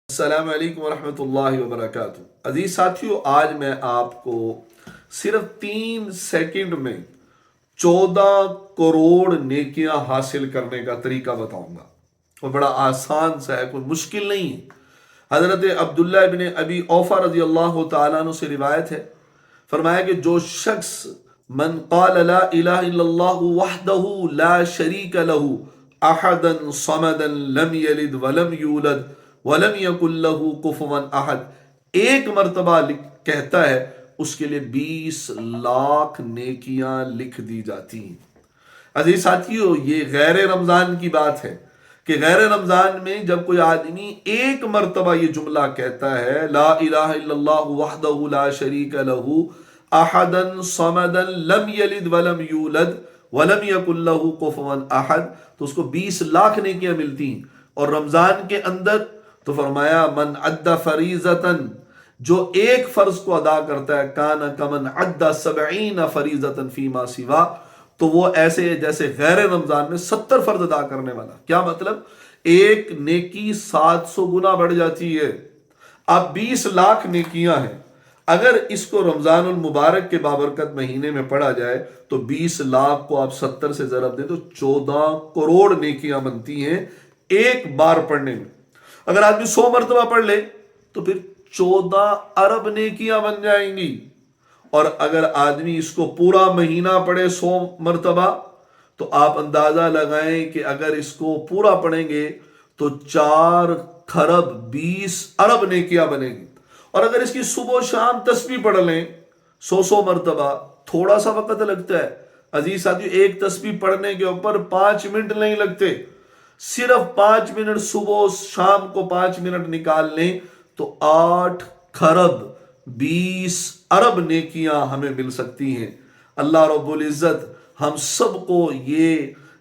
السلام علیکم ورحمۃ اللہ وبرکاتہ۔ عزیز ساتھیو، آج میں آپ کو صرف 3 سیکنڈ میں 14 کروڑ نیکیاں حاصل کرنے کا طریقہ بتاؤں گا، اور بڑا آسان سا ہے، کوئی مشکل نہیں ہے۔ حضرت عبداللہ ابن ابی اوفا رضی اللہ تعالیٰ عنہ سے روایت ہے، فرمایا کہ جو شخص من قال لا الہ الا اللہ وحدہ لا شریک لہ احدا صمدا لم یلد ولم یولد ولم یکن لہ کفوا احد، ایک مرتبہ کہتا ہے، اس کے لیے 20 لاکھ نیکیاں لکھ دی جاتی ہیں۔ عزیز ساتھیو، یہ غیر رمضان کی بات ہے کہ غیر رمضان میں جب کوئی آدمی ایک مرتبہ یہ جملہ کہتا ہے، لا الہ الا اللہ وحدہ لا شریک لہ احدا صمدا لم یلد ولم یولد ولم یکن لہ کفوا احد، تو اس کو 20 لاکھ نیکیاں ملتی ہیں۔ اور رمضان کے اندر تو فرمایا من عد فریضتاً، جو ایک فرض کو ادا کرتا ہے، کان کمن عد 70 فریضتاً فیما سوا، تو وہ ایسے جیسے غیر رمضان میں 70 فرض ادا کرنے والا۔ کیا مطلب؟ ایک نیکی 700 گنا بڑھ جاتی ہے۔ اب 20 لاکھ نیکیاں ہیں، اگر اس کو رمضان المبارک کے بابرکت مہینے میں پڑھا جائے تو 20 لاکھ کو آپ 70 سے ضرب دیں تو 14 کروڑ نیکیاں بنتی ہیں ایک بار پڑھنے میں۔ اگر آدمی 100 مرتبہ پڑھ لے تو پھر 14 ارب نیکیاں بن جائیں گی، اور اگر آدمی اس کو پورا مہینہ پڑھے 100 مرتبہ تو آپ اندازہ لگائیں کہ اگر اس کو پورا پڑھیں گے تو 4 خرب 20 ارب نیکیاں بنے گی۔ اور اگر اس کی صبح و شام تسبیح پڑھ لیں 100 مرتبہ، تھوڑا سا وقت لگتا ہے عزیز ساتھیو، ایک تسبیح پڑھنے کے اوپر 5 منٹ نہیں لگتے، صرف 5 منٹ صبح و شام کو 5 منٹ نکال لیں تو 8 خرب 20 ارب نیکیاں ہمیں مل سکتی ہیں۔ اللہ رب العزت ہم سب کو یہ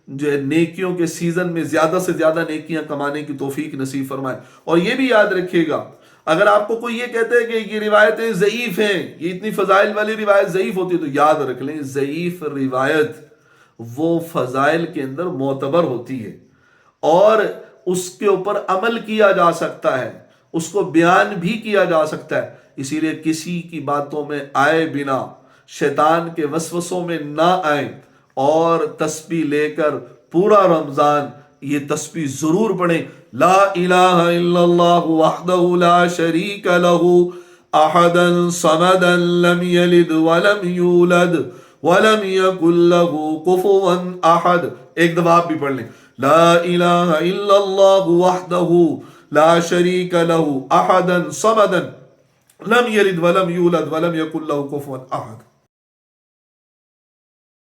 جو نیکیوں کے سیزن میں زیادہ سے زیادہ نیکیاں کمانے کی توفیق نصیب فرمائے۔ اور یہ بھی یاد رکھیے گا، اگر آپ کو کوئی یہ کہتا ہے کہ یہ روایتیں ضعیف ہیں، یہ اتنی فضائل والی روایت ضعیف ہوتی ہے، تو یاد رکھ لیں ضعیف روایت وہ فضائل کے اندر معتبر ہوتی ہے اور اس کے اوپر عمل کیا جا سکتا ہے، اس کو بیان بھی کیا جا سکتا ہے۔ اسی لیے کسی کی باتوں میں آئے بنا، شیطان کے وسوسوں میں نہ آئیں، اور تسبیح لے کر پورا رمضان یہ تسبیح ضرور پڑھیں، لا الہ الا اللہ وحدہ لا شریک لہ احدا صمدا لم یلد ولم یولد ولم یکن لہ کفوا احد۔ ایک دفعہ آپ بھی پڑھ لیں، لا الہ الا اللہ وحدہ لا شریک لہ احدا صمدا لم یلد ولم یولد ولم یکن لہ کفوا احد۔